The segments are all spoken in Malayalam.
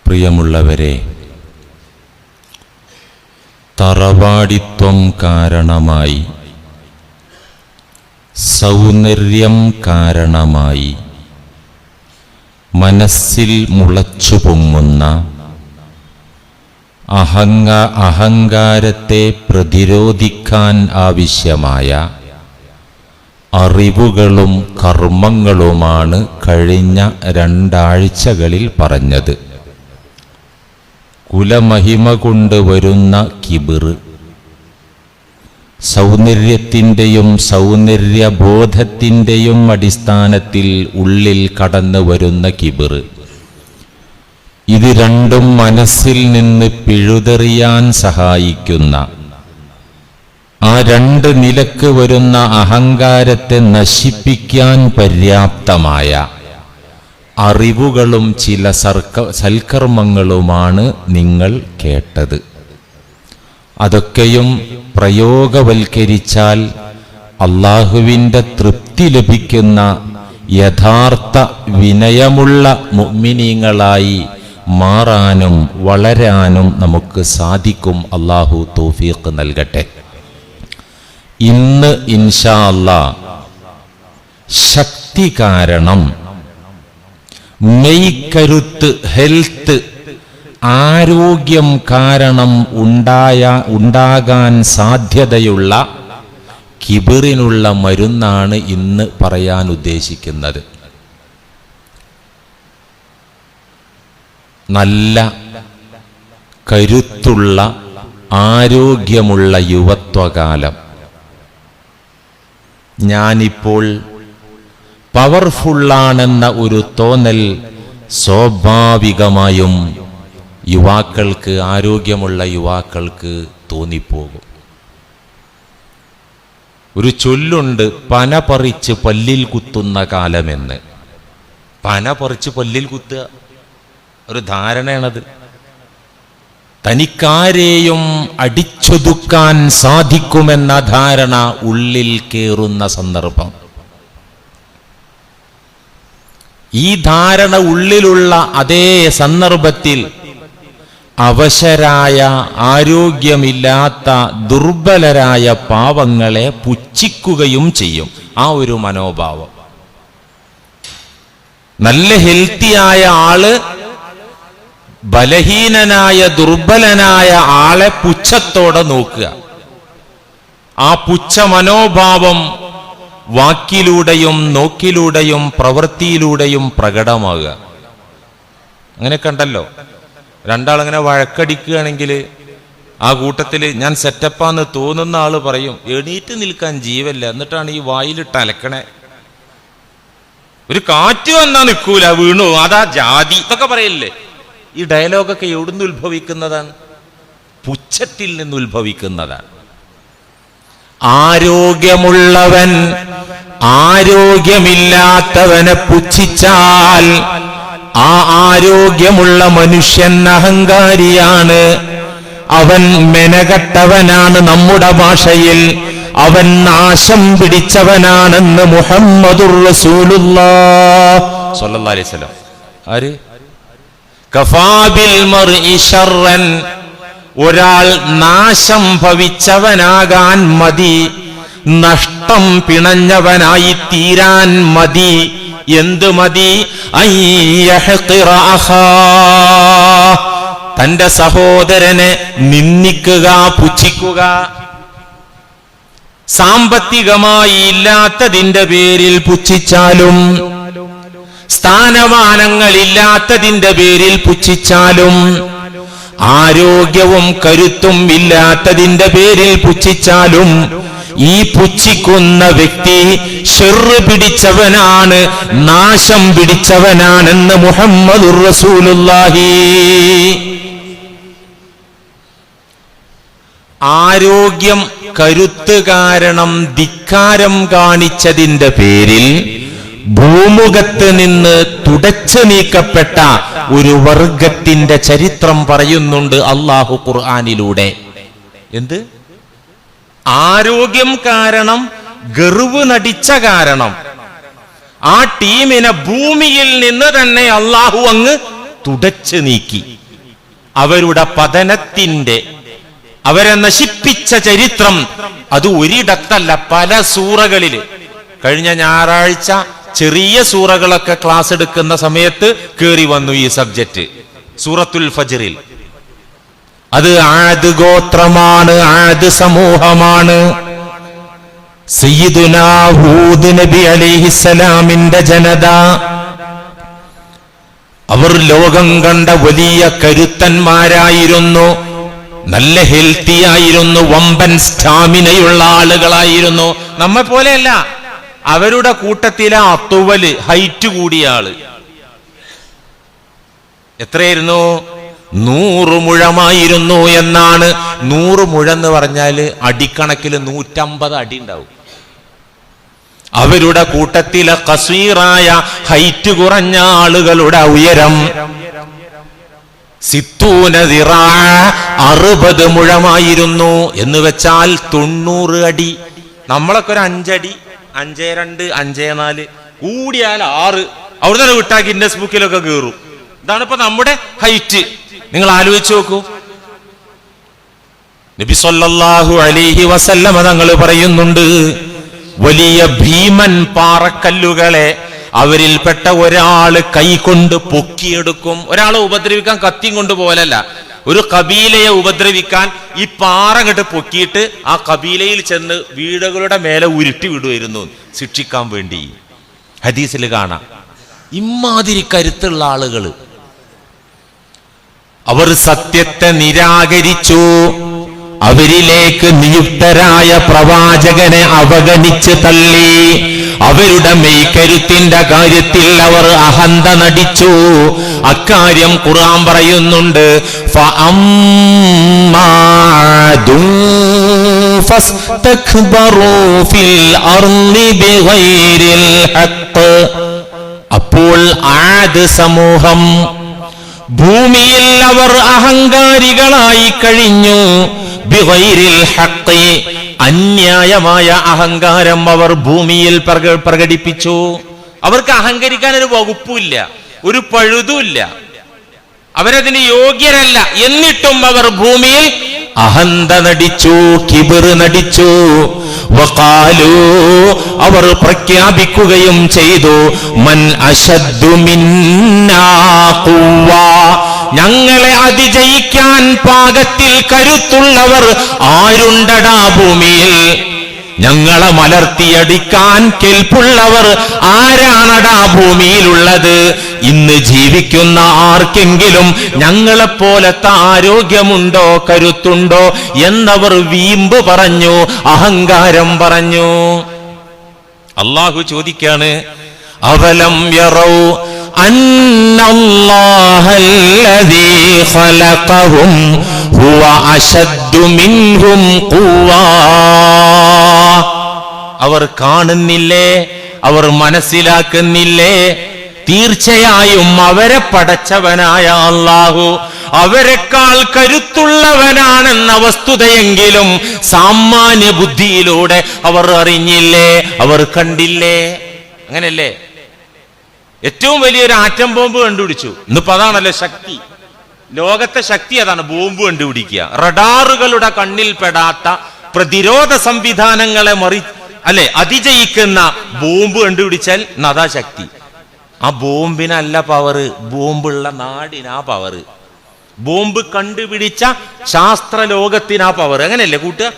പ്രിയമുള്ളവരെ, തറവാടിത്വം കാരണമായി, സൗന്ദര്യം കാരണമായി മനസ്സിൽ മുളച്ചു പൊങ്ങുന്ന അഹങ്കാരത്തെ പ്രതിരോധിക്കാൻ ആവശ്യമായ അറിവുകളും കർമ്മങ്ങളുമാണ് കഴിഞ്ഞ 2 ആഴ്ചകളിൽ പറഞ്ഞത്. കുലമഹിമ കൊണ്ട് വരുന്ന കിബിർ, സൗന്ദര്യത്തിൻ്റെയും സൗന്ദര്യബോധത്തിൻ്റെയും അടിസ്ഥാനത്തിൽ ഉള്ളിൽ കടന്നു വരുന്ന കിബിർ, ഇത് രണ്ടും മനസ്സിൽ നിന്ന് പിഴുതെറിയാൻ സഹായിക്കുന്ന, ആ 2 നിലക്ക് വരുന്ന അഹങ്കാരത്തെ നശിപ്പിക്കാൻ പര്യാപ്തമായ അറിവുകളും ചില സൽക്കർമ്മങ്ങളുമാണ് നിങ്ങൾ കേട്ടത്. അതൊക്കെയും പ്രയോഗവൽക്കരിച്ചാൽ അള്ളാഹുവിൻ്റെ തൃപ്തി ലഭിക്കുന്ന യഥാർത്ഥ വിനയമുള്ള മുഅ്മിനീങ്ങളായി മാറാനും വളരാനും നമുക്ക് സാധിക്കും. അള്ളാഹു തൗഫീഖ് നൽകട്ടെ. ഇന്ന് ഇൻഷാ അല്ലാഹ് ശക്തി കാരണം, മെയ്ക്കരുത്ത്, ഹെൽത്ത്, ആരോഗ്യം കാരണം ഉണ്ടാകാൻ സാധ്യതയുള്ള കിബിറിനുള്ള മരുന്നാണ് ഇന്ന് പറയാൻ ഉദ്ദേശിക്കുന്നത്. നല്ല കരുത്തുള്ള ആരോഗ്യമുള്ള യുവത്വകാലം. ഞാനിപ്പോൾ പവർഫുള്ളാണെന്ന ഒരു തോന്നൽ സ്വാഭാവികമായും യുവാക്കൾക്ക്, ആരോഗ്യമുള്ള യുവാക്കൾക്ക് തോന്നിപ്പോകും. ഒരു ചൊല്ലുണ്ട്, പന പറിച്ച് പല്ലിൽ കുത്തുന്ന കാലമെന്ന്. പന പറിച്ച് പല്ലിൽ കുത്തുക ഒരു ധാരണയാണത്. തനിക്കാരെയും അടിച്ചൊതുക്കാൻ സാധിക്കുമെന്ന ധാരണ ഉള്ളിൽ കേറുന്ന സന്ദർഭം. ഈ ധാരണ ഉള്ളിലുള്ള അതേ സന്ദർഭത്തിൽ അവശരായ, ആരോഗ്യമില്ലാത്ത, ദുർബലരായ പാവങ്ങളെ പുച്ഛിക്കുകയും ചെയ്യും. ആ ഒരു മനോഭാവം. നല്ല ഹെൽത്തിയായ ആള് ബലഹീനനായ, ദുർബലനായ ആളെ പുച്ഛത്തോടെ നോക്കുക. ആ പുച്ഛ മനോഭാവം വാക്കിലൂടെയും നോക്കിലൂടെയും പ്രവൃത്തിയിലൂടെയും പ്രകടമാകുക. അങ്ങനെ കണ്ടല്ലോ, 2 ആളങ്ങനെ വഴക്കടിക്കുകയാണെങ്കിൽ ആ കൂട്ടത്തിൽ ഞാൻ സെറ്റപ്പാന്ന് തോന്നുന്ന ആള് പറയും, എണീറ്റ് നിൽക്കാൻ ജീവല്ല, എന്നിട്ടാണ് ഈ വായിലിട്ട് അലക്കണേ. ഒരു കാറ്റ് വന്നാ നിൽക്കൂല, വീണു, അതാ ജാതി ഇതൊക്കെ പറയല്ലേ. ഈ ഡയലോഗൊക്കെ എവിടുന്ന് ഉത്ഭവിക്കുന്നതാണ്? പുച്ഛത്തിൽ നിന്ന് ഉത്ഭവിക്കുന്നതാണ്. ആരോഗ്യമുള്ളവൻ ആരോഗ്യമില്ലാത്തവനെ പുച്ഛിച്ചാൽ ആ ആരോഗ്യമുള്ള മനുഷ്യൻ അഹങ്കാരിയാണ്, അവൻ മെനകെട്ടവനാണ്. നമ്മുടെ ഭാഷയിൽ അവൻ നാശം പിടിച്ചവനാണെന്ന് മുഹമ്മദുർ റസൂലുള്ളാഹ് സ്വല്ലല്ലാഹു അലൈഹി വസല്ലം. ആര്? കഫാ ബിൽ മർഇ ശർറൻ, ഒരാൾ നാശം ഭവിച്ചവനാകാൻ മതി, നഷ്ടം പിണഞ്ഞവനായി തീരാൻ മതി. എന്ത് മതി? അയ്യഹ്ഖിറ അഖാ, തന്റെ സഹോദരനെ നിന്ദിക്കുക, പുച്ഛിക്കുക. സാമ്പത്തികമായി ഇല്ലാത്തതിന്റെ പേരിൽ പുച്ഛിച്ചാലും, സ്ഥാനമാനങ്ങളില്ലാത്തതിന്റെ പേരിൽ പുച്ഛിച്ചാലും, ആരോഗ്യവും കരുത്തും ഇല്ലാത്തതിന്റെ പേരിൽ പുച്ഛിച്ചാലും, ഈ പുച്ഛിക്കുന്ന വ്യക്തി ശർറ് പിടിച്ചവനാണ്, നാശം പിടിച്ചവനാണെന്ന് മുഹമ്മദുർ റസൂലുള്ളാഹി. ആരോഗ്യം, കരുത്ത് കാരണം ധിക്കാരം കാണിച്ചതിന്റെ പേരിൽ ഭൂമുഖത്ത് നിന്ന് തുടച്ചു നീക്കപ്പെട്ട ഒരു വർഗത്തിന്റെ ചരിത്രം പറയുന്നുണ്ട് അല്ലാഹു ഖുർആനിലൂടെ. എന്ത്? ആരോഗ്യം കാരണം, ഗർവ് നടിച്ച കാരണം ആ ടീമിനെ ഭൂമിയിൽ നിന്ന് തന്നെ അല്ലാഹു അങ്ങ് തുടച്ചു നീക്കി. അവരുടെ പതനത്തിന്റെ, അവരെ നശിപ്പിച്ച ചരിത്രം അത് ഒരിടത്തല്ല, പല സൂറകളില്. കഴിഞ്ഞ ഞായറാഴ്ച ചെറിയ സൂറകളൊക്കെ ക്ലാസ് എടുക്കുന്ന സമയത്ത് കേറി വന്നു ഈ സബ്ജക്റ്റ്. സൂറത്തുൽ ഫജ്റിൽ അത് ആദ് ഗോത്രമാണ്, ആദ് സമൂഹമാണ്. സയ്യിദുനാ ഹൂദ് നബി അലൈഹിസ്സലാമിന്റെ ജനത, അവർ ലോകം കണ്ട വലിയ കരുത്തന്മാരായിരുന്നു, നല്ല ഹെൽത്തി ആയിരുന്നു, വമ്പൻ സ്റ്റാമിനയുള്ള ആളുകളായിരുന്നു. നമ്മെ പോലെയല്ല. അവരുടെ കൂട്ടത്തിലെ അത്തുവല്, ഹൈറ്റ് കൂടിയ ആള് എത്രയായിരുന്നു? 100 മുഴമായിരുന്നു എന്നാണ്. 100 മുഴം എന്ന് പറഞ്ഞാല് അടിക്കണക്കിൽ 150 അടി ഉണ്ടാവും. അവരുടെ കൂട്ടത്തിലെ ഖസീറായ ഹൈറ്റ് കുറഞ്ഞ ആളുകളുടെ ഉയരം 60 മുഴമായിരുന്നു. എന്ന് വെച്ചാൽ 90 അടി. നമ്മളൊക്കെ ഒരു 5 അടി, 5.2, 5.4, കൂടിയാൽ 6. അവിടെ തന്നെ വിട്ടാ ഗിന്നസ് ബുക്കിലൊക്കെ കയറും. ഇതാണ് ഇപ്പൊ നമ്മുടെ ഹൈറ്റ്. നിങ്ങൾ ആലോചിച്ച് നോക്കൂ. നബി സല്ലല്ലാഹു അലൈഹി വസല്ലമ തങ്ങൾ പറയുന്നുണ്ട്, വലിയ ഭീമൻ പാറക്കല്ലുകളെ അവരിൽപ്പെട്ട ഒരാള് കൈകൊണ്ട് പൊക്കിയെടുക്കും. ഒരാളെ ഉപദ്രവിക്കാൻ കത്തിയും കൊണ്ട് പോലല്ല, ഒരു കബീലയെ ഉപദ്രവിക്കാൻ ഈ പാറ അങ്ങോട്ട് പൊക്കിയിട്ട് ആ കബീലയിൽ ചെന്ന് വീടുകളുടെ മേലെ ഉരുട്ടി വിടുമായിരുന്നു ശിക്ഷിക്കാൻ വേണ്ടി. ഹദീസിൽ കാണാം. ഇമ്മാതിരി കരുത്തുള്ള ആളുകള്. അവർ സത്യത്തെ നിരാകരിച്ചു. അവരിലേക്ക് നിയുക്തരായ പ്രവാചകനെ അവഗണിച്ച് തള്ളി. അവരുടെ മെയ്ക്കരുത്തിന്റെ കാര്യത്തിൽ അവർ അഹന്ത നടിച്ചു. അക്കാര്യം ഖുർആൻ പറയുന്നുണ്ട്. അപ്പോൾ ആദ് സമൂഹം, ഭൂമിയിൽ അവർ അഹങ്കാരികളായി കഴിഞ്ഞു. ബിഗൈരിൽ ഹഖ്, അന്യായമായ അഹങ്കാരം അവർ ഭൂമിയിൽ പ്രകടിപ്പിച്ചു. അവർക്ക് അഹങ്കരിക്കാൻ ഒരു വകുപ്പില്ല, ഒരു പഴുതുമില്ല, അവരതിന് യോഗ്യരല്ല. എന്നിട്ടും അവർ ഭൂമിയിൽ അഹന്ത നടിച്ചു, കിബിർ നടിച്ചു. വഖാലു, അവർ പ്രഖ്യാപിക്കുകയും ചെയ്തു, മൻ അശദ്ദു മിന്നാ ഖുവ്വ, ഞങ്ങളെ അതിജയിക്കാൻ പാകത്തിൽ കരുത്തുള്ളവർ ആരുണ്ടടാ ഭൂമിയിൽ? ഞങ്ങളെ മലർത്തിയടിക്കാൻ കെൽപ്പുള്ളവർ ആരാണടാ ഭൂമിയിലുള്ളത്? ഇന്ന് ജീവിക്കുന്ന ആർക്കെങ്കിലും ഞങ്ങളെപ്പോലത്തെ ആരോഗ്യമുണ്ടോ, കരുത്തുണ്ടോ എന്നവർ വീമ്പ് പറഞ്ഞു, അഹങ്കാരം പറഞ്ഞു. അല്ലാഹു ചോദിക്കാണ്, അവലം യറൗ അന്നല്ലാഹല്ലദീ ഖലഖഹും ഹുവ അശദ്ദു മിൻഹും ഖുവ്വാ. അവർ കാണുന്നില്ലേ, അവർ മനസ്സിലാക്കുന്നില്ലേ? തീർച്ചയായും അവരെ പടച്ചവനായ അല്ലാഹു അവരെക്കാൾ കരുത്തുള്ളവനാണെന്ന വസ്തുതയെങ്കിലും സാമാന്യ ബുദ്ധിയിലൂടെ അവർ അറിഞ്ഞില്ലേ, അവർ കണ്ടില്ലേ? അങ്ങനല്ലേ? ഏറ്റവും വലിയൊരു ആറ്റം ബോംബ് കണ്ടുപിടിച്ചു. ഇന്നിപ്പോ അതാണല്ലോ ശക്തി. ലോകത്തെ ശക്തി അതാണ്, ബോംബ് കണ്ടുപിടിക്കുക. റഡാറുകളുടെ കണ്ണിൽപ്പെടാത്ത പ്രതിരോധ സംവിധാനങ്ങളെ അതിജയിക്കുന്ന ബോംബ് കണ്ടുപിടിച്ചാൽ അതാ ശക്തി. ആ ബോംബിനല്ല പവർ, ബോംബുള്ള നാടിനാ പവർ. ബോംബ് കണ്ടുപിടിച്ച ശാസ്ത്ര ലോകത്തിനാ പവർ. അങ്ങനെയല്ലേ കൂട്ടുക?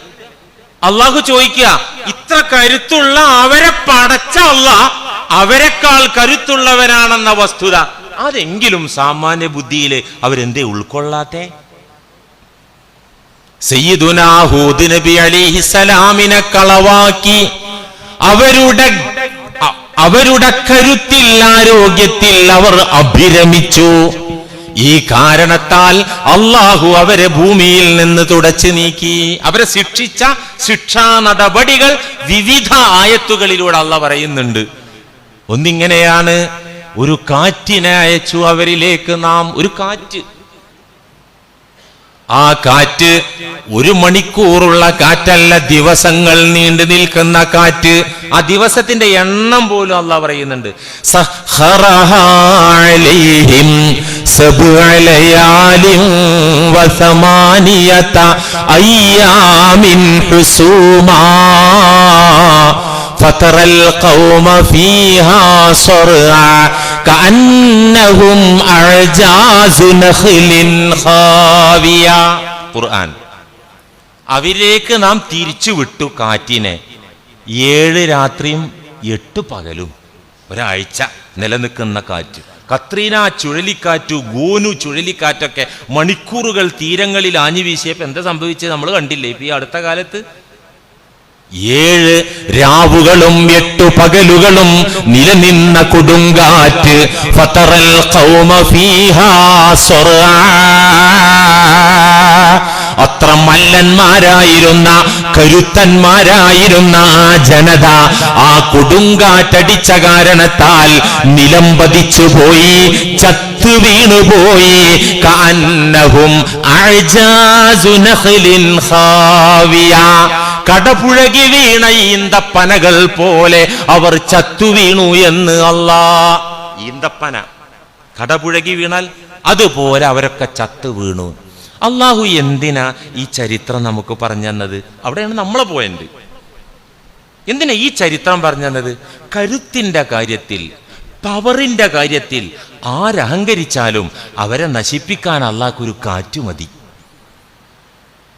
അള്ളാഹു ചോദിക്കുക, ഇത്ര കരുത്തുള്ള അവരെ പടച്ച അള്ളാഹ് അവരെക്കാൾ കരുത്തുള്ളവനാണെന്ന വസ്തുത അതെങ്കിലും സാമാന്യ ബുദ്ധിയിൽ അവരെന്തേ ഉൾക്കൊള്ളാത്തെ? സയ്യിദുനാ ഹൂദ് നബി അലൈഹിസ്സലാമിനെ കളവാക്കി അവരുടെ കരുത്തിൽ, ആരോഗ്യത്തിൽ അവർ അഭിരമിച്ചു. ഈ കാരണത്താൽ അള്ളാഹു അവരെ ഭൂമിയിൽ നിന്ന് തുടച്ചു നീക്കി. അവരെ ശിക്ഷിച്ച ശിക്ഷാ നടപടികൾ വിവിധ ആയത്തുകളിലൂടെ അള്ളാഹ് പറയുന്നുണ്ട്. ഒന്നിങ്ങനെയാണ്, ഒരു കാറ്റിനെ അയച്ചു അവരിലേക്ക് നാം. ഒരു കാറ്റ്, ആ കാറ്റ് 1 മണിക്കൂറുള്ള കാറ്റല്ല, ദിവസങ്ങൾ നീണ്ടു നിൽക്കുന്ന കാറ്റ്. ആ ദിവസത്തിന്റെ എണ്ണം പോലും അല്ലാഹ് പറയുന്നുണ്ട്. സഖറഹാ അലൈഹിം سبع ليال وثمانية أيام حسوما فترى القوم فيها صرعا كأنهم أعجاز نخل خاوية. ഖുർആൻ. അവരിലേക്ക് നാം തിരിച്ചു വിട്ടു കാറ്റിനെ. 7 രാത്രിയും 8 പകലും ഒരാഴ്ച നിലനിൽക്കുന്ന കാറ്റ്. കത്രീന ചുഴലിക്കാറ്റു, ഗോനു ചുഴലിക്കാറ്റൊക്കെ മണിക്കൂറുകൾ തീരങ്ങളിൽ ആഞ്ഞു വീശിയപ്പോൾ എന്താ സംഭവിച്ചത് നമ്മൾ കണ്ടില്ലേ ഇപ്പൊ ഈ അടുത്ത കാലത്ത്? 7 രാവുകളും 8 പകലുകളും നിലനിന്ന കൊടുങ്കാറ്റ്. ഫതറൽ ഖൗമ ഫീഹാ സർആ. അത്ര മല്ലന്മാരായിരുന്ന കരുത്തന്മാരായിരുന്ന ആ ജനത ആ കൊടുങ്കാറ്റടിച്ച കാരണത്താൽ നിലംപതിച്ചു പോയി, ചത്തു വീണുപോയി. കഅന്നഹും അഅജാസു നഖ്ലിൻ ഖാവിയ. കടപുഴകി വീണ ഈന്തപ്പനകൾ പോലെ അവർ ചത്തു വീണു എന്ന് അല്ലാഹ്. ഈന്തപ്പന കടപുഴകി വീണാൽ അതുപോലെ അവരൊക്കെ ചത്തു വീണു. അള്ളാഹു എന്തിനാ ഈ ചരിത്രം നമുക്ക് പറഞ്ഞു തന്നത്? അവിടെയാണ് നമ്മളെ പോയിന്റ്. എന്തിനാ ഈ ചരിത്രം പറഞ്ഞു തന്നത്? കരുത്തിന്റെ കാര്യത്തിൽ, പവറിന്റെ കാര്യത്തിൽ ആരഹങ്കരിച്ചാലും അവരെ നശിപ്പിക്കാൻ അള്ളാഹ്ക്കൊരു കാറ്റ് മതി.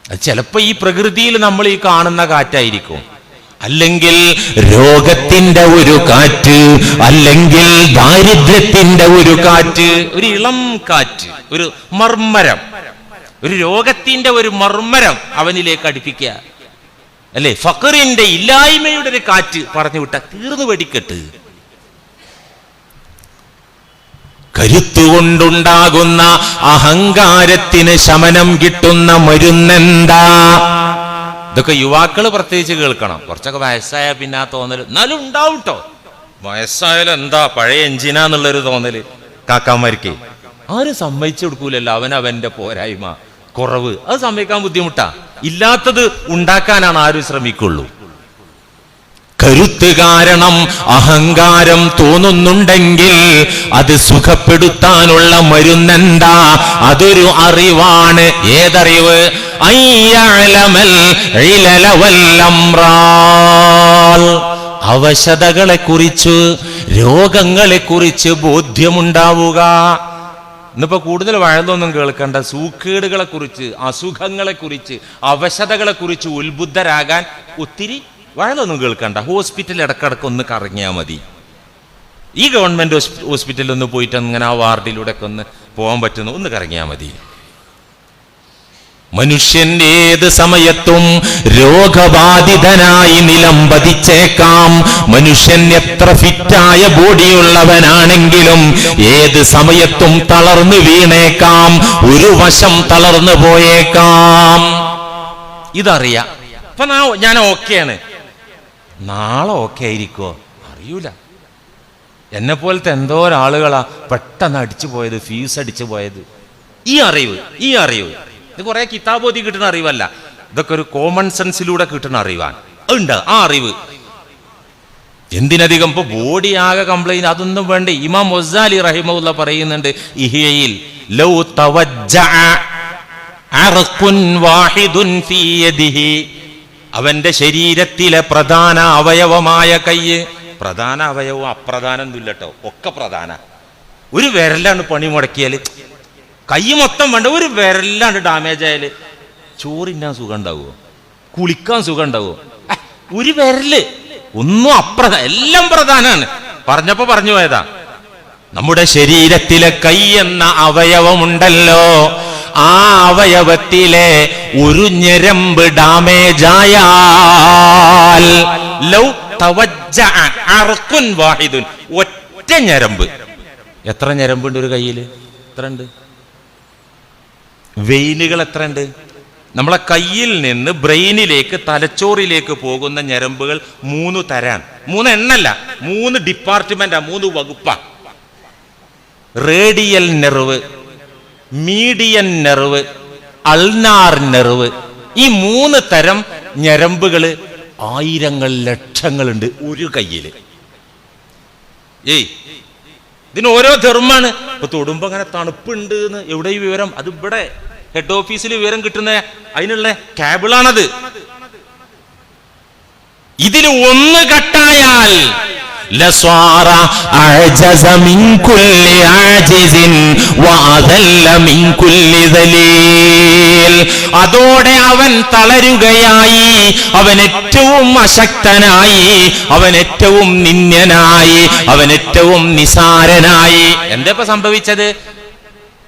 അത് ചിലപ്പോ ഈ പ്രകൃതിയിൽ നമ്മൾ ഈ കാണുന്ന കാറ്റായിരിക്കും, അല്ലെങ്കിൽ രോഗത്തിന്റെ ഒരു കാറ്റ്, അല്ലെങ്കിൽ ദാരിദ്ര്യത്തിന്റെ ഒരു കാറ്റ്, ഒരു ഇളം കാറ്റ്, ഒരു മർമ്മരം, ഒരു രോഗത്തിന്റെ ഒരു മർമ്മരം അവനിലേക്ക് അടുപ്പിക്കുക, അല്ലേ? ഫഖറിന്റെ ഇല്ലായ്മയുടെ ഒരു കാറ്റ് പറഞ്ഞു വിട്ട തീർന്നു വെടിക്കെട്ട്. കരുത്തുകൊണ്ടുണ്ടാകുന്ന അഹങ്കാരത്തിന് ശമനം കിട്ടുന്ന മരുന്നെന്താ? ഇതൊക്കെ യുവാക്കള് പ്രത്യേകിച്ച് കേൾക്കണം. കുറച്ചൊക്കെ വയസ്സായ പിന്നെ ആ തോന്നല് എന്നാലും ഉണ്ടാവും കേട്ടോ. വയസ്സായാലും എന്താ പഴയ എഞ്ചിനാന്നുള്ളൊരു തോന്നല് കാക്കാമാർക്ക് ആരും സമ്മതിച്ചു കൊടുക്കൂലല്ലോ. അവന്റെ പോരായ്മ, കുറവ് അത് സമ്മതിക്കാൻ ബുദ്ധിമുട്ടാ. ഇല്ലാത്തത് ഉണ്ടാക്കാനാണ് ആരും ശ്രമിക്കുള്ളൂ. കരുത്ത് കാരണം അഹങ്കാരം തോന്നുന്നുണ്ടെങ്കിൽ അത് സുഖപ്പെടുത്താനുള്ള മരുന്നെന്താ? അതൊരു അറിവാണ്. ഏതറിവ്? അവശതകളെ കുറിച്ച്, രോഗങ്ങളെ കുറിച്ച് ബോധ്യമുണ്ടാവുക. ഇന്നിപ്പോ കൂടുതൽ വഴുതൊന്നും കേൾക്കണ്ട. സൂക്കേടുകളെ കുറിച്ച്, അസുഖങ്ങളെ കുറിച്ച്, അവശതകളെ കുറിച്ച് ഉത്ബുദ്ധരാകാൻ ഒത്തിരി വഴുതൊന്നും കേൾക്കണ്ട. ഹോസ്പിറ്റലിൽ ഇടക്കിടക്ക് ഒന്ന് കറങ്ങിയാൽ മതി. ഈ ഗവൺമെന്റ് ഹോസ്പിറ്റലിൽ ഒന്ന് പോയിട്ട് അങ്ങനെ ആ വാർഡിലൂടെ ഒക്കെ ഒന്ന് പോകാൻ പറ്റുന്നു, ഒന്ന് കറങ്ങിയാൽ മതി. മനുഷ്യൻ ഏത് സമയത്തും രോഗബാധിതനായി നിലംപതിച്ചേക്കാം. മനുഷ്യൻ എത്ര ഫിറ്റായ ബോഡിയുള്ളവനാണെങ്കിലും ഏത് സമയത്തും തളർന്നു വീണേക്കാം, ഒരു വശം തളർന്നു പോയേക്കാം. ഇതറിയാം. ഇപ്പൊ ഞാൻ ഓക്കെയാണ്, നാളെ ഓക്കെ ആയിരിക്കോ അറിയൂല. എന്നെ പോലത്തെ എന്തോ ആളുകളാ പെട്ടെന്ന് അടിച്ചു പോയത്, ഫീസ് അടിച്ചു പോയത്. ഈ അറിവ് ഇത് കുറെ കിതാബോധി കിട്ടുന്ന അറിവല്ല, ഇതൊക്കെ ഒരു കോമൺ സെൻസിലൂടെ കിട്ടുന്ന അറിവാണ്. ഉണ്ട് ആ അറിവ്. എന്തിനധികം ഇപ്പൊ ബോഡി ആകെ കംപ്ലൈന്റ്, അതൊന്നും വേണ്ട. ഇമാം ഗസാലി റഹിമഹുല്ലാഹ് പറയുന്നുണ്ട് ഇഹ്യയിൽ, ലൗ തവജ്ജഅ അർഖുൻ വാഹിദുൻ ഫീ യദിഹി, അവന്റെ ശരീരത്തിലെ പ്രധാന അവയവമായ കയ്യ്, പ്രധാന അവയവം അപ്രധാനൊന്നുമില്ല കേട്ടോ, ഒക്കെ പ്രധാന. ഒരു വിരലാണ് പണി മുടക്കിയാൽ, കൈ മൊത്തം വേണ്ട, ഒരു വിരലാണ് ഡാമേജ് ആയാൽ ചോറിന്നാൻ സുഖം ഉണ്ടാവുമോ? കുളിക്കാൻ സുഖം ഉണ്ടാവുമോ? ഒരു വിരല് ഒന്നും എല്ലാം പ്രധാനാണ്. പറഞ്ഞപ്പോ പറഞ്ഞു പോയതാ. നമ്മുടെ ശരീരത്തിലെ കൈ എന്ന അവയവമുണ്ടല്ലോ, ആ അവയവത്തിലെ ഒരു ഞരമ്പ് ഡാമേജ് ആയാൽ, ലൗ തവജ്ജഅ അർഖുൻ വാഹിദുൻ, ഒറ്റ ഞരമ്പ്. എത്ര ഞരമ്പുണ്ട് ഒരു കയ്യില്? എത്ര ഉണ്ട്? വെയിനുകൾ എത്ര ഉണ്ട്? നമ്മളെ കയ്യിൽ നിന്ന് ബ്രെയിനിലേക്ക്, തലച്ചോറിലേക്ക് പോകുന്ന ഞരമ്പുകൾ 3 തരാൻ. 3 എണ്ണല്ല, 3 ഡിപ്പാർട്ട്മെന്റാ, 3 വകുപ്പാ. Radial nerve, median nerve, ulnar nerve. ഈ 3 തരം ഞരമ്പുകള് ആയിരങ്ങൾ ലക്ഷങ്ങളുണ്ട് ഒരു കയ്യില്. ഇതിന് ഓരോ ധർമ്മാണ്. ഇപ്പൊ തൊടുമ്പോ അങ്ങനെ തണുപ്പുണ്ട് എന്ന് എവിടെ ഈ വിവരം? അത് ഇവിടെ ഹെഡ് ഓഫീസിൽ വിവരം കിട്ടുന്ന അതിനുള്ള കേബിളാണത്. ഇതിൽ ഒന്ന് കട്ടായാൽ ലസ്വാറ അഅജസ മിൻ കുല്ലി ആജിസിൻ വഅദല്ല മിൻ കുല്ലി ദലീൽ. അതോടെ അവൻ തളരുകയായി, അവൻ ഏറ്റവും അശക്തനായി, അവൻ ഏറ്റവും നിന്ദ്യനായി, അവൻ ഏറ്റവും നിസാരനായി. എന്താ ഇപ്പൊ സംഭവിച്ചത്?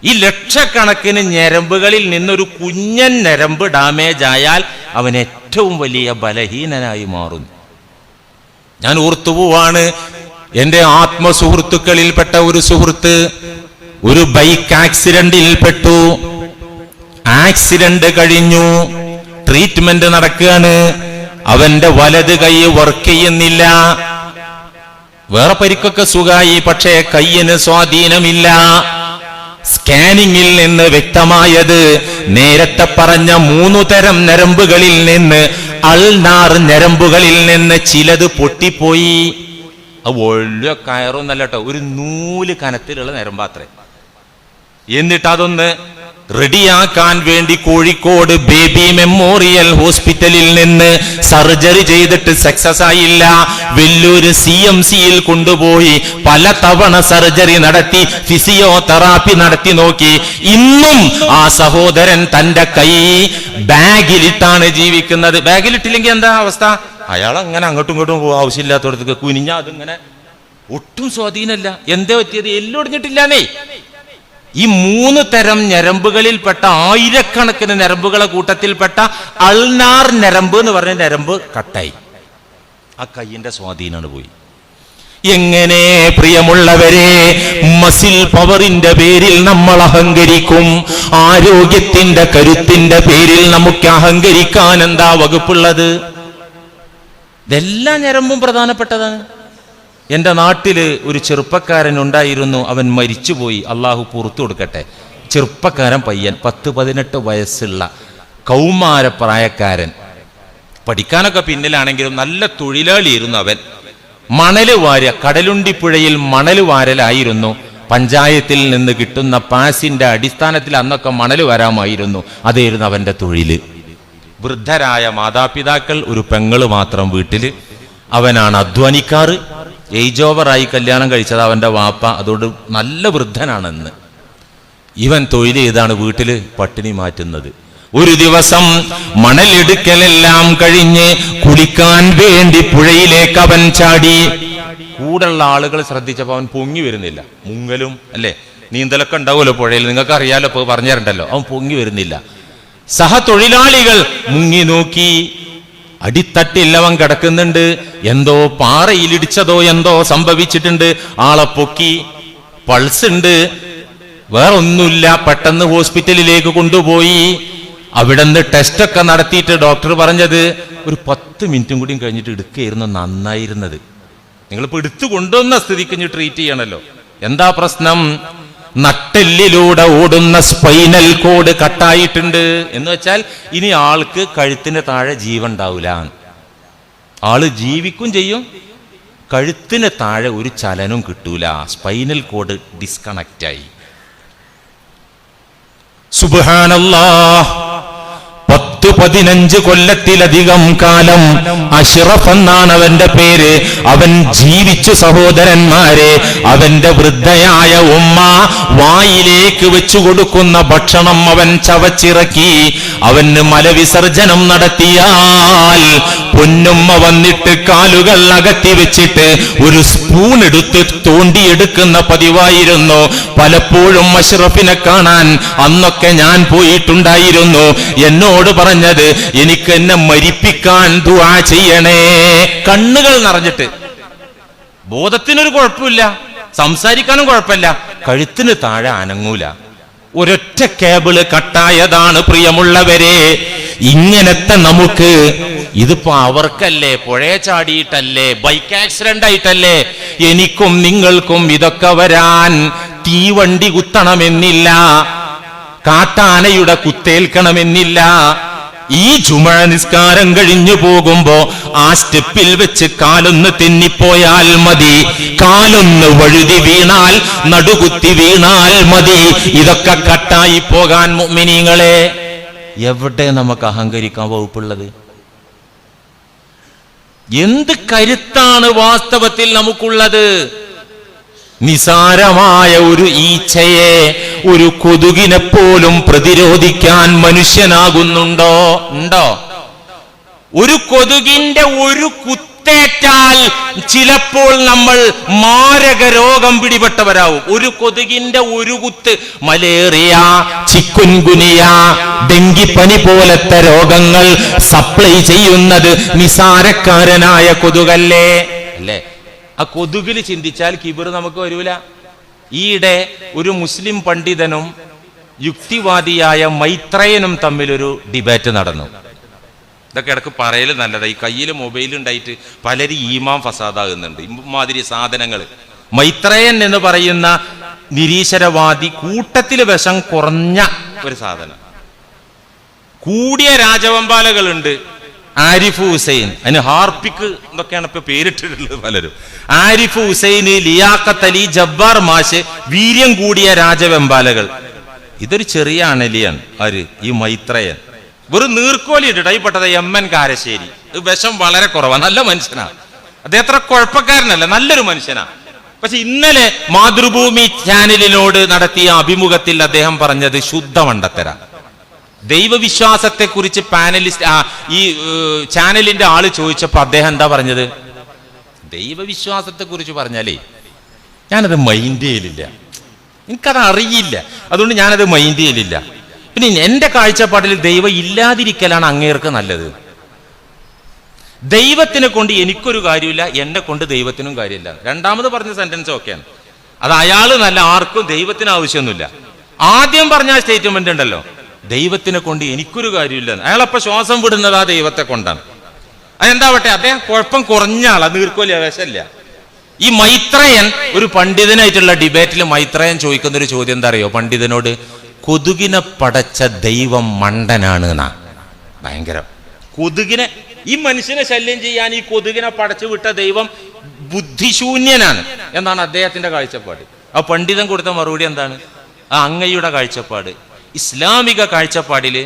ഈ ലക്ഷക്കണക്കിന് ഞരമ്പുകളിൽ നിന്നൊരു കുഞ്ഞൻ ഞരമ്പ് ഡാമേജ് ആയാൽ അവൻ ഏറ്റവും വലിയ ബലഹീനനായി മാറുന്നു. ഞാൻ ഓർത്തുപോവാണ്, എന്റെ ആത്മസുഹൃത്തുക്കളിൽപ്പെട്ട ഒരു സുഹൃത്ത് ഒരു ബൈക്ക് ആക്സിഡന്റിൽ പെട്ടു. ആക്സിഡന്റ് കഴിഞ്ഞു, ട്രീറ്റ്മെന്റ് നടക്കുകയാണ്. അവന്റെ വലത് കൈ വർക്ക് ചെയ്യുന്നില്ല. വേറെ പരിക്കൊക്കെ സുഖമായി, പക്ഷേ കയ്യിന് സ്വാധീനമില്ല. സ്കാനിങ്ങിൽ നിന്ന് വ്യക്തമായത് നേരത്തെ പറഞ്ഞ 3 തരം ഞരമ്പുകളിൽ നിന്ന്, അൾനാർ ഞരമ്പുകളിൽ നിന്ന് ചിലത് പൊട്ടിപ്പോയി. അത് വലിയ കയറൊന്നല്ല കേട്ടോ, ഒരു നൂല് കനത്തിലുള്ള ഞരമ്പാത്രേ. എന്നിട്ട് അതൊന്ന് റെഡിയാക്കാൻ വേണ്ടി കോഴിക്കോട് ബേബി മെമ്മോറിയൽ ഹോസ്പിറ്റലിൽ നിന്ന് സർജറി ചെയ്തിട്ട് സക്സസ് ആയില്ല. വെല്ലൂര് CMC-യിൽ കൊണ്ടുപോയി പല തവണ സർജറി നടത്തി, ഫിസിയോതെറാപ്പി നടത്തി നോക്കി. ഇന്നും ആ സഹോദരൻ തന്റെ കൈ ബാഗിലിട്ടാണ് ജീവിക്കുന്നത്. ബാഗിലിട്ടില്ലെങ്കിൽ എന്താ അവസ്ഥ? അയാൾ അങ്ങനെ അങ്ങോട്ടും ഇങ്ങോട്ടും ആവശ്യമില്ലാത്തടത്തേക്ക് കുനിഞ്ഞ അതിങ്ങനെ ഒട്ടും സ്വാധീനമല്ല. എന്താ പറ്റിയത്? എല്ലൊടിഞ്ഞിട്ടില്ലാന്നേ. ഈ 3 തരം ഞരമ്പുകളിൽപ്പെട്ട ആയിരക്കണക്കിന് ഞരമ്പുകളെ കൂട്ടത്തിൽപ്പെട്ട അൾനാർ ഞരമ്പ് എന്ന് പറഞ്ഞ ഞരമ്പ് കട്ടായി. ആ കയ്യിന്റെ സ്വാധീനമാണ് പോയി. എങ്ങനെ പ്രിയമുള്ളവരെ മസിൽ പവറിന്റെ പേരിൽ നമ്മൾ അഹങ്കരിക്കും? ആരോഗ്യത്തിന്റെ കരുത്തിന്റെ പേരിൽ നമുക്ക് അഹങ്കരിക്കാൻ എന്താ വകുപ്പുള്ളത്? ഇതെല്ലാ ഞരമ്പും പ്രധാനപ്പെട്ടതാണ്. എൻ്റെ നാട്ടില് ഒരു ചെറുപ്പക്കാരൻ ഉണ്ടായിരുന്നു. അവൻ മരിച്ചുപോയി, അള്ളാഹു പുറത്തു കൊടുക്കട്ടെ. ചെറുപ്പക്കാരൻ പയ്യൻ, 10-18 വയസ്സുള്ള കൗമാരപ്രായക്കാരൻ. പഠിക്കാനൊക്കെ പിന്നിലാണെങ്കിലും നല്ല തൊഴിലാളിയായിരുന്നു അവൻ. മണല് വാര, കടലുണ്ടിപ്പുഴയിൽ മണല് വാരലായിരുന്നു. പഞ്ചായത്തിൽ നിന്ന് കിട്ടുന്ന പാസിന്റെ അടിസ്ഥാനത്തിൽ അന്നൊക്കെ മണല് വരാമായിരുന്നു. അതായിരുന്നു അവന്റെ തൊഴില്. വൃദ്ധരായ മാതാപിതാക്കൾ, ഒരു പെങ്ങള് മാത്രം വീട്ടില്. അവനാണ് അധ്വാനിക്കാറ്. ഏജ് ഓവറായി കല്യാണം കഴിച്ചത് അവന്റെ വാപ്പ, അതുകൊണ്ട് നല്ല വൃദ്ധനാണെന്ന്. ഇവൻ തൊഴിൽ ചെയ്താണ് വീട്ടില് പട്ടിണി മാറ്റുന്നത്. ഒരു ദിവസം മണലെടുക്കലെല്ലാം കഴിഞ്ഞ് കുളിക്കാൻ വേണ്ടി പുഴയിലേക്ക് അവൻ ചാടി. കൂടെയുള്ള ആളുകൾ ശ്രദ്ധിച്ചപ്പോൾ അവൻ പൊങ്ങി വരുന്നില്ല. മുങ്ങലും അല്ലേ, നീന്തലൊക്കെ ഉണ്ടാവുമല്ലോ പുഴയിൽ, നിങ്ങൾക്ക് അറിയാലോ, ഇപ്പോൾ പറഞ്ഞു തരണ്ടല്ലോ. അവൻ പൊങ്ങി വരുന്നില്ല. സഹതൊഴിലാളികൾ മുങ്ങി നോക്കി, അടിത്തട്ടിൽ അവൻ കിടക്കുന്നുണ്ട്. എന്തോ പാറയിലിടിച്ചതോ എന്തോ സംഭവിച്ചിട്ടുണ്ട്. ആളെ പൊക്കി, പൾസ് ഉണ്ട്, വേറെ ഒന്നുമില്ല. പെട്ടെന്ന് ഹോസ്പിറ്റലിലേക്ക് കൊണ്ടുപോയി. അവിടെ നിന്ന് ടെസ്റ്റൊക്കെ നടത്തിയിട്ട് ഡോക്ടർ പറഞ്ഞത് ഒരു 10 മിനിറ്റും കൂടി കഴിഞ്ഞിട്ട് എടുക്കുകയായിരുന്നു നന്നായിരുന്നത്. നിങ്ങളിപ്പോ എടുത്തു കൊണ്ടുവന്ന സ്ഥിതിക്ക് ട്രീറ്റ് ചെയ്യണല്ലോ. എന്താ പ്രശ്നം? നട്ടെല്ലിലൂടെ ഓടുന്ന സ്പൈനൽ കോഡ് കട്ടായിട്ടുണ്ട്. എന്ന് വെച്ചാൽ ഇനി ആൾക്ക് കഴുത്തിന് താഴെ ജീവൻ ഉണ്ടാവില്ല. ആള് ജീവിക്കും ചെയ്യും, കഴുത്തിന് താഴെ ഒരു ചലനവും കിട്ടൂല. സ്പൈനൽ കോഡ് ഡിസ്കണക്റ്റ് ആയി. സുബ്ഹാനല്ലാഹ്. 10-15 കൊല്ലത്തിലധികം കാലം അഷ്റഫ് എന്നാണ് അവന്റെ പേര്. അവൻ ജീവിച്ചു സഹോദരന്മാരെ. അവന്റെ വൃദ്ധയായ ഉമ്മ വായിലേക്ക് വെച്ചു കൊടുക്കുന്ന ഭക്ഷണം അവൻ ചവച്ചിറക്കി. അവന് മലവിസർജനം നടത്തിയാൽ പൊന്നുമ്മ വന്നിട്ട് കാലുകൾ അകത്തി വെച്ചിട്ട് ഒരു സ്പൂൺ എടുത്ത് തോണ്ടിയെടുക്കുന്ന പതിവായിരുന്നു. പലപ്പോഴും അഷ്റഫിനെ കാണാൻ അന്നൊക്കെ ഞാൻ പോയിട്ടുണ്ടായിരുന്നു. എന്നോട് പറഞ്ഞത്, എനിക്ക് എന്നെ മരിപ്പിക്കാൻ ദുആ ചെയ്യണേ. കണ്ണുകൾ നിറഞ്ഞിട്ട്. ബോധത്തിനൊരു കുഴപ്പമില്ല, സംസാരിക്കാനും കുഴപ്പമില്ല, കഴുത്തിന് താഴെ അനങ്ങൂല. ഒരൊറ്റ കേബിള് കട്ടായതാണ് പ്രിയമുള്ളവരെ. ഇങ്ങനത്തെ നമുക്ക്, ഇതിപ്പോ അവർക്കല്ലേ, പുഴയെ ചാടിയിട്ടല്ലേ, ബൈക്ക് ആക്സിഡന്റ് ആയിട്ടല്ലേ, എനിക്കും നിങ്ങൾക്കും ഇതൊക്കെ വരാൻ. തീവണ്ടി കുത്തണമെന്നില്ല, കാട്ടാനയുടെ കുത്തേൽക്കണമെന്നില്ല, ഈ ജുമുഅ നിസ്കാരം കഴിഞ്ഞു പോകുമ്പോ ആ സ്റ്റെപ്പിൽ വെച്ച് കാലൊന്ന് തെന്നിപ്പോയാൽ മതി, കാലൊന്ന് വഴുതി വീണാൽ, നടുകുത്തി വീണാൽ മതി. ഇതൊക്കെ കട്ടായി പോകാൻ മുഅ്മിനീങ്ങളെ എവിടെ നമുക്ക് അഹങ്കരിക്കാൻ വകുപ്പുള്ളത്? എന്ത് കരുത്താണ് വാസ്തവത്തിൽ നമുക്കുള്ളത്? നിസാരമായ ഒരു ഈച്ചയെ, ഒരു കൊതുകിനെ പോലും പ്രതിരോധിക്കാൻ മനുഷ്യനാകുന്നുണ്ടോ? ഉണ്ടോ? ഒരു കൊതുകിന്റെ ഒരു കുത്തേറ്റാൽ ചിലപ്പോൾ നമ്മൾ മാരക രോഗം പിടിപെട്ടവരാവും. ഒരു കൊതുകിന്റെ ഒരു കുത്ത്, മലേറിയ, ചിക്കുൻഗുനിയ, ഡെങ്കിപ്പനി പോലത്തെ രോഗങ്ങൾ സപ്ലൈ ചെയ്യുന്നത് നിസാരക്കാരനായ കൊതുകല്ലേ? അല്ലേ? ആ കൊതുകിൽ ചിന്തിച്ചാൽ കിബിർ നമുക്ക് വരൂല. ഈയിടെ ഒരു മുസ്ലിം പണ്ഡിതനും യുക്തിവാദിയായ മൈത്രേയനും തമ്മിലൊരു ഡിബേറ്റ് നടന്നു. ഇതൊക്കെ ഇടക്ക് പറയല് നല്ലതാ. ഈ കയ്യിൽ മൊബൈൽ ഉണ്ടായിട്ട് പലരും ഈമാൻ ഫസാദാകുന്നുണ്ട്. ഇമാതിരി സാധനങ്ങൾ. മൈത്രേയൻ എന്ന് പറയുന്ന നിരീശ്വരവാദി കൂട്ടത്തിൽ വിഷം കുറഞ്ഞ ഒരു സാധനം. കൂടിയ രാജവെമ്പാലകളുണ്ട്. ആരിഫ് ഹുസൈൻ, അതിന് ഹാർപ്പിക്ക് എന്നൊക്കെയാണ് ഇപ്പൊ പേരിട്ടിട്ടുള്ളത് പലരും. ആരിഫ് ഹുസൈന്, ലിയാഖത്ത് അലി, ജബ്ബാർ മാഷ്, വീര്യം കൂടിയ രാജവെമ്പാലകൾ. ഇതൊരു ചെറിയ അണലിയാണ്. ആര്? ഈ മൈത്രേയൻ. വെറും നീർക്കോലി ഇട്ടിട്ട് പെട്ടത് MN കാരശ്ശേരി. വിഷം വളരെ കുറവാണ്. നല്ല മനുഷ്യനാണ് അദ്ദേഹം. അത്ര കുഴപ്പക്കാരനല്ല, നല്ലൊരു മനുഷ്യനാണ്. പക്ഷെ ഇന്നലെ മാതൃഭൂമി ചാനലിനോട് നടത്തിയ അഭിമുഖത്തിൽ അദ്ദേഹം പറഞ്ഞത് ശുദ്ധ മണ്ടത്തര. ദൈവവിശ്വാസത്തെ കുറിച്ച് പാനലിസ്റ്റ് ഈ ചാനലിന്റെ ആള് ചോദിച്ചപ്പോ അദ്ദേഹം എന്താ പറഞ്ഞത്? ദൈവവിശ്വാസത്തെ കുറിച്ച് പറഞ്ഞാലേ ഞാനത് മൈൻഡ് ചെയ്യലില്ല, എനിക്കത് അറിയില്ല, അതുകൊണ്ട് ഞാനത് മൈൻഡ് ചെയ്യലില്ല. പിന്നെ എന്റെ കാഴ്ചപ്പാടിൽ ദൈവം ഇല്ലാതിരിക്കലാണ് അങ്ങേർക്ക് നല്ലത്. ദൈവത്തിനെ കൊണ്ട് എനിക്കൊരു കാര്യമില്ല, എന്നെ കൊണ്ട് ദൈവത്തിനും കാര്യമില്ല. രണ്ടാമത് പറഞ്ഞ സെന്റൻസ് ഒക്കെയാണ്. അത് അയാള് നല്ല, ആർക്കും ദൈവത്തിന് ആവശ്യമൊന്നുമില്ല. ആദ്യം പറഞ്ഞ സ്റ്റേറ്റ്മെന്റ് ഉണ്ടല്ലോ, ദൈവത്തിനെ കൊണ്ട് എനിക്കൊരു കാര്യമില്ല, അയാളപ്പോ ശ്വാസം വിടുന്നത് ആ ദൈവത്തെ കൊണ്ടാണ്. അതെന്താവട്ടെ, അദ്ദേഹം കുഴപ്പം കുറഞ്ഞ ആളാ, നീർക്കോലി ആവേശമില്ല. ഈ മൈത്രേയൻ ഒരു പണ്ഡിതനായിട്ടുള്ള ഡിബേറ്റിൽ മൈത്രേയൻ ചോദിക്കുന്ന ഒരു ചോദ്യം എന്താ അറിയോ പണ്ഡിതനോട്? കൊതുകിനെ പടച്ച ദൈവം മണ്ടനാണ് എന്നാ. ഭയങ്കരം. കൊതുകിനെ, ഈ മനുഷ്യനെ ശല്യം ചെയ്യാൻ ഈ കൊതുകിനെ പടച്ചു വിട്ട ദൈവം ബുദ്ധിശൂന്യനാണ് എന്നാണ് അദ്ദേഹത്തിന്റെ കാഴ്ചപ്പാട്. ആ പണ്ഡിതൻ കൊടുത്ത മറുപടി എന്താണ്? ആ അങ്ങയുടെ കാഴ്ചപ്പാട്, ഇസ്ലാമിക കാഴ്ചപ്പാടില്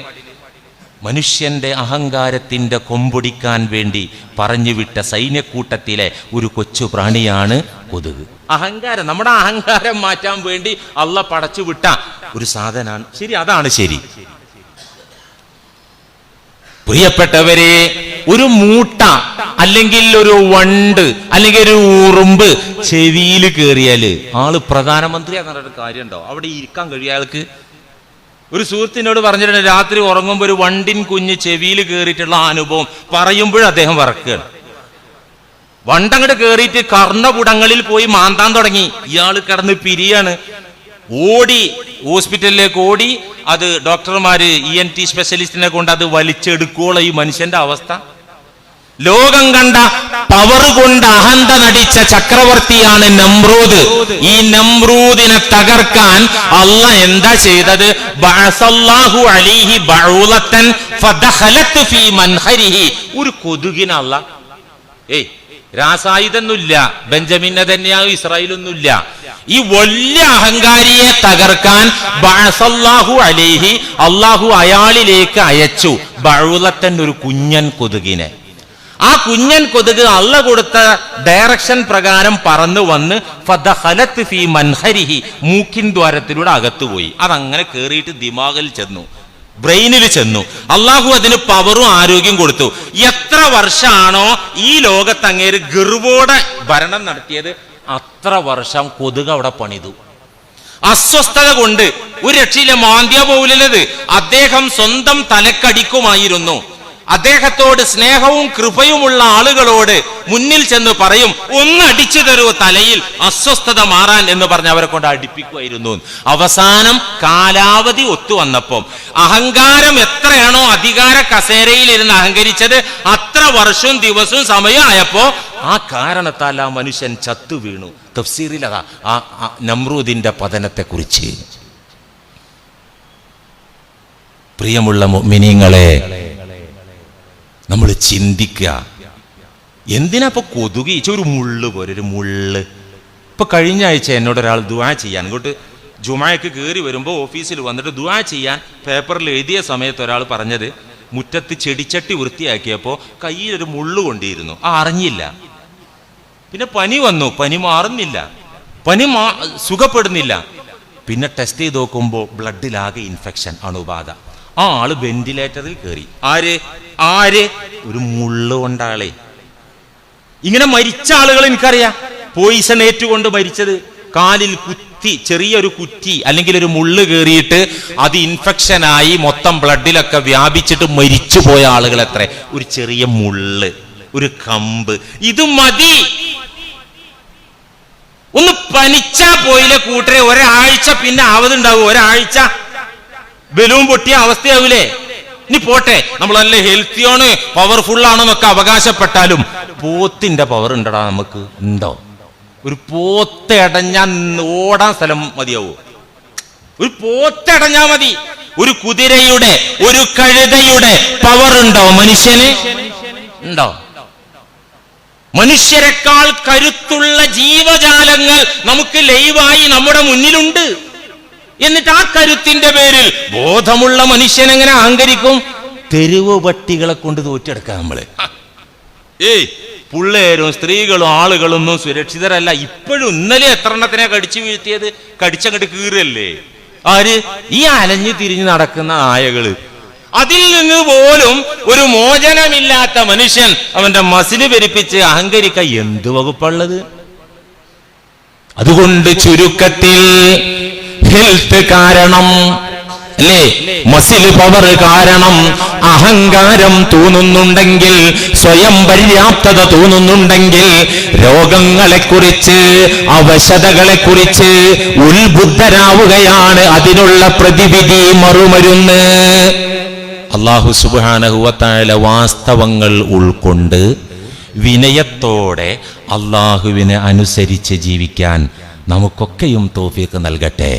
മനുഷ്യന്റെ അഹങ്കാരത്തിന്റെ കൊമ്പൊടിക്കാൻ വേണ്ടി പറഞ്ഞുവിട്ട സൈന്യക്കൂട്ടത്തിലെ ഒരു കൊച്ചു പ്രാണിയാണ് കൊതുക്. അഹങ്കാരം, നമ്മുടെ അഹങ്കാരം മാറ്റാൻ വേണ്ടി അള്ള പടച്ചുവിട്ട ഒരു സാധനമാണ്. ശരി, അതാണ് ശരി. പ്രിയപ്പെട്ടവരെ, ഒരു മൂട്ട അല്ലെങ്കിൽ ഒരു വണ്ട് അല്ലെങ്കിൽ ഒരു ഉറുമ്പ് ചെവിയിൽ കയറിയാല് ആള് പ്രധാനമന്ത്രിയാകുന്ന കാര്യമുണ്ടോ? അവിടെ ഇരിക്കാൻ കഴിയും അയാൾക്ക്? ഒരു സുഹൃത്തിനോട് പറഞ്ഞിട്ടുണ്ട്, രാത്രി ഉറങ്ങുമ്പോൾ ഒരു വണ്ടിൻ കുഞ്ഞ് ചെവിയിൽ കയറിയിട്ടുള്ള അനുഭവം പറയുമ്പോഴും അദ്ദേഹം വറക്കുകയാണ്. വണ്ടങ്ങോട്ട് കയറിയിട്ട് കർണപുടങ്ങളിൽ പോയി മാന്താൻ തുടങ്ങി. ഇയാൾ കിടന്ന് പിരിയാണ്. ഓടി ഹോസ്പിറ്റലിലേക്ക് ഓടി. അത് ഡോക്ടർമാര് ENT സ്പെഷ്യലിസ്റ്റിനെ കൊണ്ട് അത് വലിച്ചെടുക്കുവോളൂ. ഈ മനുഷ്യന്റെ അവസ്ഥ. ലോകം കണ്ട പവർ കൊണ്ട് അഹന്ത നടിച്ച ചക്രവർത്തിയാണ് നമ്രൂദ്. ഈ നമ്രൂദിനെ തകർക്കാൻ അള്ളാ എന്താ ചെയ്തത്? ബഅസല്ലാഹു അലൈഹി ബഊലത്തൻ ഫദഖലത് ഫീ മൻഖരിഹി. ഒരു കൊതുകിനെ അള്ളാ, രാസായുധൊന്നുമില്ല, ബെഞ്ചമിൻ നെതന്യാഹു ഇസ്രായേലൊന്നുമില്ല, ഈ വലിയ അഹങ്കാരിയെ തകർക്കാൻ ബഅസല്ലാഹു അലൈഹി, അള്ളാഹു അയാളിലേക്ക് അയച്ചു ബഊലത്തൻ, ഒരു കുഞ്ഞൻ കൊതുകിനെ. ആ കുഞ്ഞൻ കൊതുക് അള്ള കൊടുത്ത ഡയറക്ഷൻ പ്രകാരം പറന്നു വന്ന് ഫദഖലത് ഫീ മൻഖരിഹി, മൂക്കിൻ ദ്വാരത്തിലൂടെ അകത്തുപോയി. അതങ്ങനെ കേറിയിട്ട് ദിമാഗിൽ ചെന്നു, ബ്രെയിനിൽ ചെന്നു. അള്ളാഹു അതിന് പവറും ആരോഗ്യം കൊടുത്തു. എത്ര വർഷമാണോ ഈ ലോകത്ത് അങ്ങേര് ഗർവോടെ ഭരണം നടത്തിയത്, അത്ര വർഷം കൊതുക് അവിടെ പണിതു. അസ്വസ്ഥത കൊണ്ട് ഒരു രക്ഷയിലെ മാന്ദ്യ പോലത്. അദ്ദേഹം സ്വന്തം തലക്കടിക്കുമായിരുന്നു. അദ്ദേഹത്തോട് സ്നേഹവും കൃപയുമുള്ള ആളുകളോട് മുന്നിൽ ചെന്ന് പറയും, ഒന്ന് അടിച്ചു തരൂ തലയിൽ, അസ്വസ്ഥത മാറാൻ എന്ന് പറഞ്ഞ് അവരെ കൊണ്ട് അടിപ്പിക്കുമായിരുന്നു. അവസാനം കാലാവധി ഒത്തുവന്നപ്പം അഹങ്കാരം എത്രയാണോ അധികാര കസേരയിൽ ഇരുന്ന് അഹങ്കരിച്ചത്, അത്ര വർഷവും ദിവസവും സമയമായപ്പോ ആ കാരണത്താൽ ആ മനുഷ്യൻ ചത്തു വീണു. തഫ്സീറിൽ അതാ ആ നമ്രൂദിന്റെ പതനത്തെ കുറിച്ച്. പ്രിയമുള്ള മുഅ്മിനീങ്ങളെ, നമ്മൾ ചിന്തിക്കുക, എന്തിനാ ഇപ്പൊ കൊതുകീച്ച ഒരു മുള്ള് പോലെ ഒരു മുള്ള്. ഇപ്പൊ കഴിഞ്ഞ ആഴ്ച എന്നോട് ഒരാൾ ദുആ ചെയ്യാൻ ഇങ്ങോട്ട് ജുമായ്ക്ക് കയറി വരുമ്പോൾ ഓഫീസിൽ വന്നിട്ട് ദുആ ചെയ്യാൻ പേപ്പറിൽ എഴുതിയ സമയത്ത് ഒരാൾ പറഞ്ഞത്, മുറ്റത്ത് ചെടിച്ചട്ടി വൃത്തിയാക്കിയപ്പോൾ കയ്യിലൊരു മുള്ളു കൊണ്ടിരുന്നു, അറിഞ്ഞില്ല. പിന്നെ പനി വന്നു, പനി മാറുന്നില്ല, സുഖപ്പെടുന്നില്ല. പിന്നെ ടെസ്റ്റ് ചെയ്ത് നോക്കുമ്പോൾ ബ്ലഡിലാകെ ഇൻഫെക്ഷൻ, അണുബാധ. ആ ആള് വെന്റിലേറ്ററിൽ കയറി. ആര് ഒരു മുള്ളു കൊണ്ടാളെ. ഇങ്ങനെ മരിച്ച ആളുകൾ എനിക്കറിയാം, പോയിസൺ ഏറ്റുകൊണ്ട് മരിച്ചത്. കാലിൽ കുത്തി, ചെറിയൊരു കുറ്റി അല്ലെങ്കിൽ ഒരു മുള്ളു കയറിയിട്ട് അത് ഇൻഫെക്ഷനായി മൊത്തം ബ്ലഡിലൊക്കെ വ്യാപിച്ചിട്ട് മരിച്ചു പോയ ആളുകൾ എത്ര. ഒരു ചെറിയ മുള്ള്, ഒരു കമ്പ്, ഇത് മതി. ഒന്ന് പനിച്ചാ പോയില്ലേ കൂട്ടരെ, ഒരാഴ്ച പിന്നെ ആവതുണ്ടാവും. ഒരാഴ്ച ബലൂൺ പൊട്ടിയ അവസ്ഥയാവൂലേ? ഇനി പോട്ടെ, നമ്മൾ നല്ല ഹെൽത്തിയാണ്, പവർഫുൾ ആണെന്നൊക്കെ അവകാശപ്പെട്ടാലും പോത്തിന്റെ പവർ ഉണ്ടടാ നമുക്ക്? ഉണ്ടോ? ഒരു പോത്തടഞ്ഞാ ഓടാൻ സ്ഥലം മതിയാവോ? ഒരു പോത്തടഞ്ഞാ മതി. ഒരു കുതിരയുടെ, ഒരു കഴുതയുടെ പവർ ഉണ്ടോ മനുഷ്യന്? ഉണ്ടോ? മനുഷ്യരെക്കാൾ കരുത്തുള്ള ജീവജാലങ്ങൾ നമുക്ക് ലൈവായി നമ്മുടെ മുന്നിലുണ്ട്. എന്നിട്ട് ആ കരുത്തിന്റെ പേരിൽ ബോധമുള്ള മനുഷ്യൻ എങ്ങനെ അഹങ്കരിക്കും? തെരുവ് പട്ടികളെ കൊണ്ട് തോറ്റെടുക്കാം നമ്മള്. പിള്ളേരും സ്ത്രീകളും ആളുകളൊന്നും സുരക്ഷിതരല്ല. ഇപ്പോഴും ഇന്നലെ എത്ര എണ്ണത്തിനെ കടിച്ചു വീഴ്ത്തിയത്? കടിച്ചങ്ങോട്ട് കീറല്ലേ ആര്? ഈ അലഞ്ഞു തിരിഞ്ഞു നടക്കുന്ന നായകള്. അതിൽ നിന്ന് പോലും ഒരു മോചനമില്ലാത്ത മനുഷ്യൻ അവന്റെ മസില് പെരുപ്പിച്ച് അഹങ്കരിക്ക എന്ത് വകുപ്പുള്ളത്? അതുകൊണ്ട് ചുരുക്കത്തിൽ ഹെൽത്ത് കാരണം അല്ലേ, മസിൽ പവർ കാരണം അഹങ്കാരം തോന്നുന്നുണ്ടെങ്കിൽ, സ്വയം പര്യാപ്തത തോന്നുന്നുണ്ടെങ്കിൽ, രോഗങ്ങളെക്കുറിച്ച്, അവശതകളെക്കുറിച്ച് ഉത്ബുദ്ധരാവുകയാണ്. അതിനുള്ള പ്രതിവിധി മറുമരുന്ന്. അല്ലാഹു സുബ്ഹാനഹു വ തആല വാസ്തവങ്ങൾ ഉൾക്കൊണ്ട് വിനയത്തോടെ അല്ലാഹുവിനെ അനുസരിച്ച് ജീവിക്കാൻ നമുക്കൊക്കെയും തൗഫീഖ് നൽകട്ടെ.